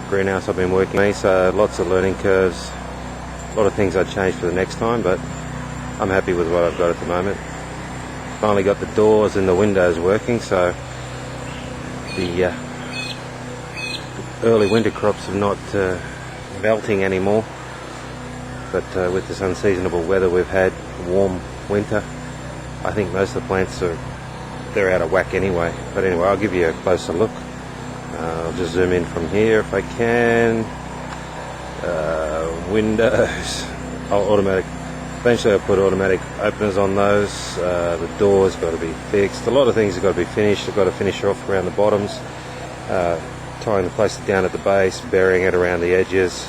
greenhouse I've been working on, so lots of learning curves, a lot of things I'd change for the next time, but I'm happy with what I've got at the moment. Finally got the doors and the windows working, so the early winter crops are not melting anymore, but with this unseasonable weather we've had, warm winter, I think most of the plants they're out of whack anyway. But anyway, I'll give you a closer look. I'll just zoom in from here if I can. Windows, automatic. Eventually I'll put automatic openers on those. The doors got to be fixed. A lot of things have got to be finished. I've got to finish off around the bottoms, tying the plastic down at the base, burying it around the edges,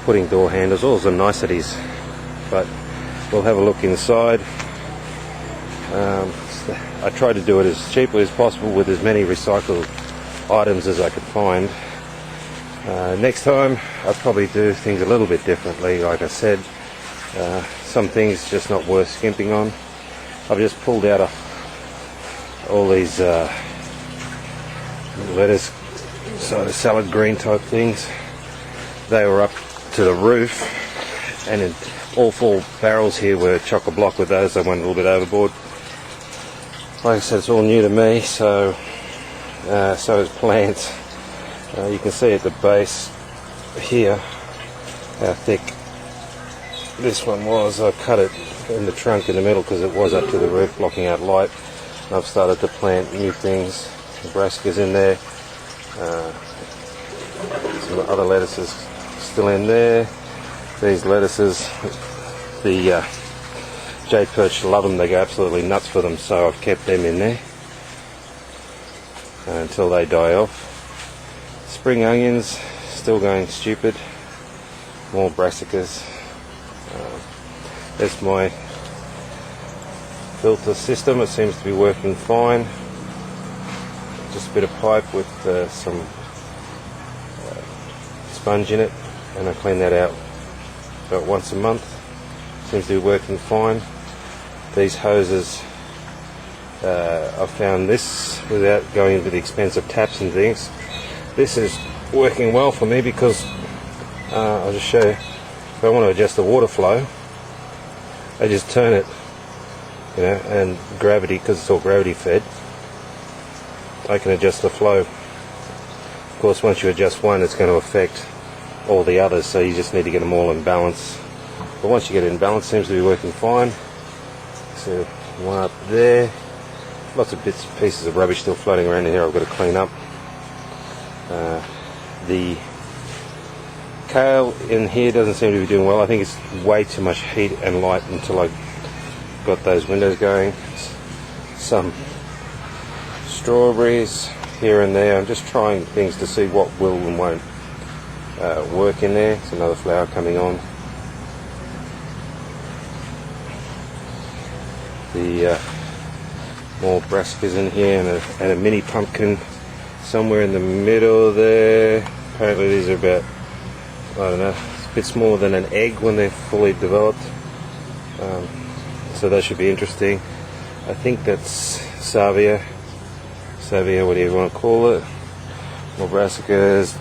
putting door handles, all the niceties. But we'll have a look inside. I tried to do it as cheaply as possible with as many recycled items as I could find. Next time I'll probably do things a little bit differently. Like I said, some things just not worth skimping on. I've just pulled out all these lettuce, sort of salad green type things. They were up to the roof, and in all 4 barrels here were chock-a-block with those. I went a little bit overboard. Like I said, it's all new to me, so is plants. You can see at the base here how thick this one was. I cut it in the trunk in the middle because it was up to the roof, blocking out light. And I've started to plant new things. The brassicas in there. Some other lettuces still in there. These lettuces, the jade perch love them. They go absolutely nuts for them, so I've kept them in there until they die off. Spring onions still going stupid. More brassicas. There's my filter system. It seems to be working fine. Just a bit of pipe with some sponge in it, and I clean that out about once a month. Seems to be working fine. These hoses, I found this without going into the expense of taps and things. This is working well for me because I'll just show you. If I want to adjust the water flow, I just turn it, and gravity, because it's all gravity fed, I can adjust the flow. Of course, once you adjust one, it's going to affect all the others, so you just need to get them all in balance. But once you get it in balance, it seems to be working fine. So one up there. Lots of bits and pieces of rubbish still floating around in here I've got to clean up. The kale in here doesn't seem to be doing well. I think it's way too much heat and light until I got those windows going. Some strawberries here and there. I'm just trying things to see what will and won't work in there. It's another flower coming on. The more brassicas in here, and a mini pumpkin somewhere in the middle there. Apparently these are about, I don't know, it's a bit smaller than an egg when they're fully developed. So that should be interesting. I think that's salvia, whatever you want to call it. More brassicas.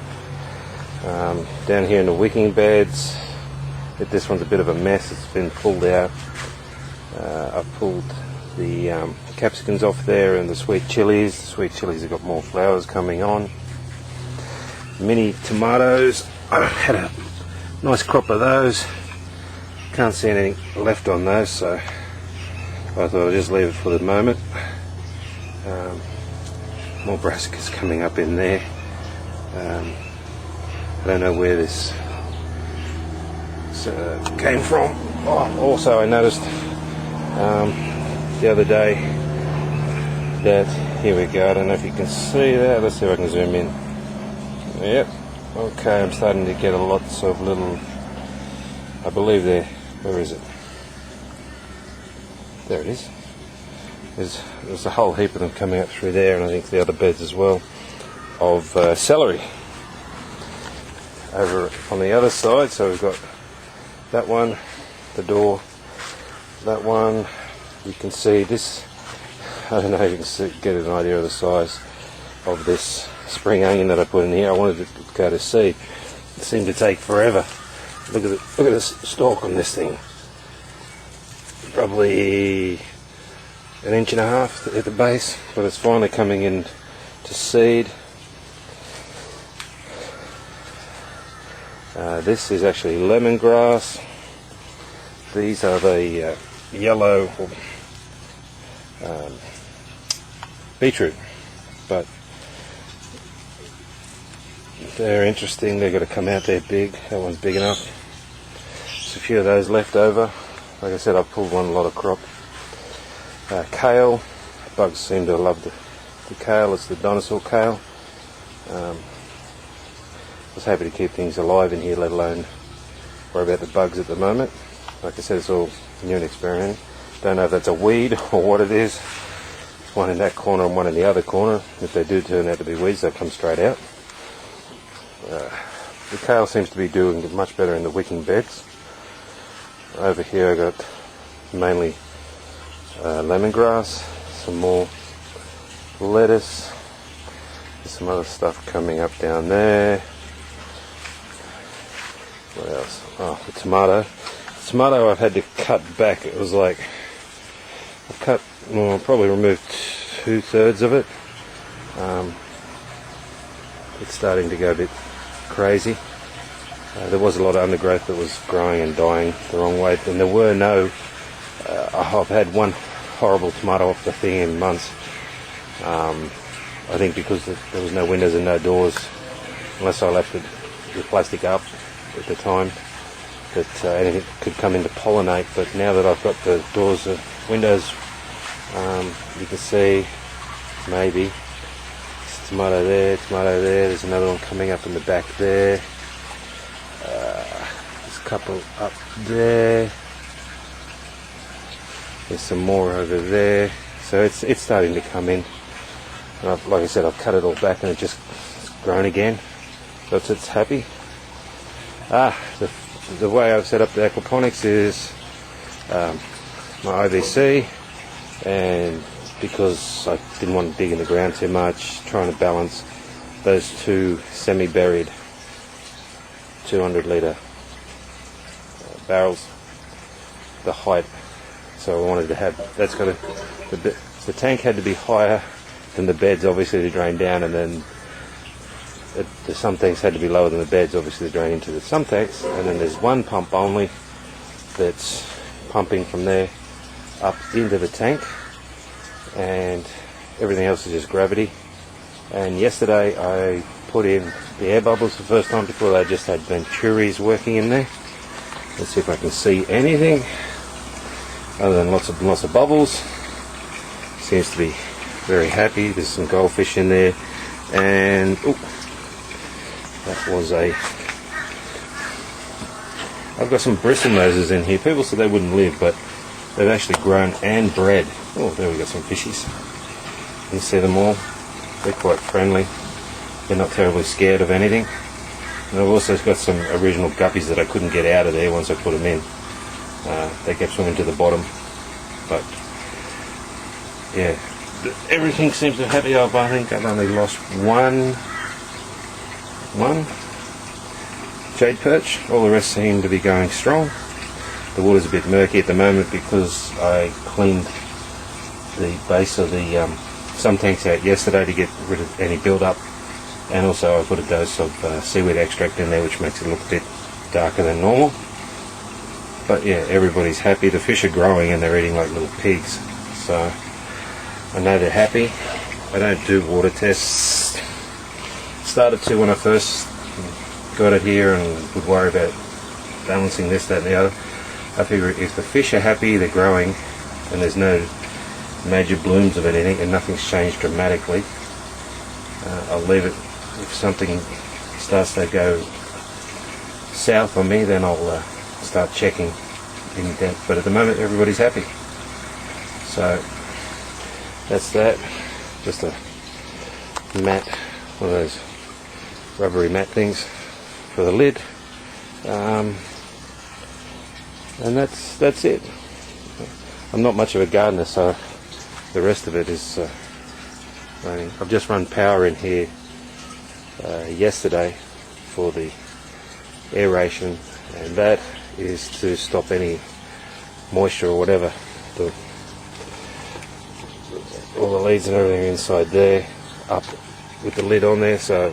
Down here in the wicking beds, this one's a bit of a mess. It's been pulled out. I've pulled the capsicums off there and the sweet chilies. The sweet chilies have got more flowers coming on. Mini tomatoes. I had a nice crop of those. Can't see anything left on those, so I thought I'd just leave it for the moment. More brassicas coming up in there. I don't know where this came from. Also, I noticed the other day that, here we go, I don't know if you can see that. Let's see if I can zoom in. Yep. Okay, I'm starting to get lots of little, I believe there, where is it? There it is. There's a whole heap of them coming up through there, and I think the other beds as well, of celery. Over on the other side, so we've got that one, the door, that one. You can see this, I don't know if you can get an idea of the size of this spring onion that I put in here. I wanted it to go to seed. It seemed to take forever. Look at this stalk on this thing. Probably an inch and a half at the base, but it's finally coming in to seed. This is actually lemongrass. These are the yellow beetroot, but they're interesting. They've got to come out there big. That one's big enough. There's a few of those left over. Like I said, I've pulled one lot of crop. Kale. Bugs seem to love the kale. It's the dinosaur kale. I was happy to keep things alive in here, let alone worry about the bugs at the moment. Like I said, it's all new and experimenting. Don't know if that's a weed or what it is. There's one in that corner and one in the other corner. If they do turn out to be weeds, they'll come straight out. The kale seems to be doing much better in the wicking beds. Over here I got mainly lemongrass, some more lettuce, there's some other stuff coming up down there. What else? Oh, the tomato. The tomato I've had to cut back. It was like, I probably removed 2/3 of it. It's starting to go a bit crazy. There was a lot of undergrowth that was growing and dying the wrong way, and there were no, I've had one horrible tomato off the thing in months. I think because there was no windows and no doors, unless I left the plastic up at the time, that anything could come in to pollinate. But now that I've got the doors and windows, you can see maybe tomato there, there's another one coming up in the back there, there's a couple up there, there's some more over there, so it's starting to come in. And like I said, I've cut it all back and it's grown again, so it's happy. The way I've set up the aquaponics is my IVC, and because I didn't want to dig in the ground too much, trying to balance those two semi-buried 200 litre barrels, the height. So I wanted to have, the tank had to be higher than the beds, obviously, to drain down, and then the sump tanks had to be lower than the beds, obviously, to drain into the sump tanks. And then there's one pump only that's pumping from there up into the tank, and everything else is just gravity. And yesterday I put in the air bubbles for the first time. Before that I just had venturis working in there. Let's see if I can see anything other than lots of bubbles. Seems to be very happy. There's some goldfish in there, and that was I've got some bristle noses in here. People said they wouldn't live, but they've actually grown and bred. Oh, there we got some fishies. You can see them all. They're quite friendly. They're not terribly scared of anything. And I've also got some original guppies that I couldn't get out of there once I put them in. They kept swimming to the bottom. But yeah, everything seems to be happy. I think I've only lost one jade perch. All the rest seem to be going strong. The water's a bit murky at the moment because I cleaned the base of the sump tanks out yesterday to get rid of any build-up, and also I put a dose of seaweed extract in there, which makes it look a bit darker than normal. But yeah, everybody's happy. The fish are growing and they're eating like little pigs, so I know they're happy. I don't do water tests. Started to when I first got it here and would worry about balancing this, that and the other. I figure if the fish are happy, they're growing, and there's no major blooms of anything and nothing's changed dramatically, I'll leave it. If something starts to go south on me, then I'll start checking in depth. But at the moment everybody's happy, so that's that. Just a mat, one of those rubbery mat things for the lid, and that's it. I'm not much of a gardener, so the rest of it is running. I've just run power in here yesterday for the aeration, and that is to stop any moisture or whatever. All the leads and everything inside there, up with the lid on there, so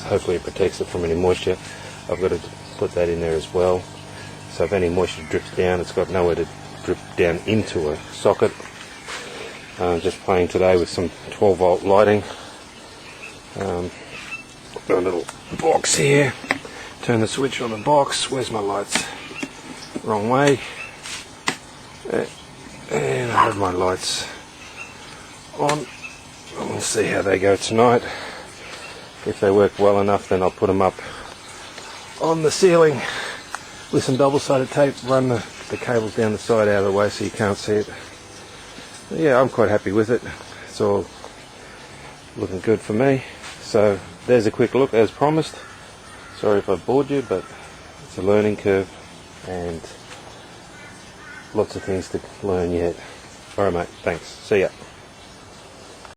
hopefully it protects it from any moisture. I've got to put that in there as well, so if any moisture drips down, it's got nowhere to drip down into a socket. Just playing today with some 12 volt lighting. Got a little box here, turn the switch on the box. Where's my lights? Wrong way. And I have my lights on. We'll see how they go tonight. If they work well enough, then I'll put them up on the ceiling with some double-sided tape, run the cables down the side out of the way so you can't see it. But yeah, I'm quite happy with it. It's all looking good for me. So there's a quick look as promised. Sorry if I've bored you, but it's a learning curve and lots of things to learn yet. Alright mate, thanks. See ya.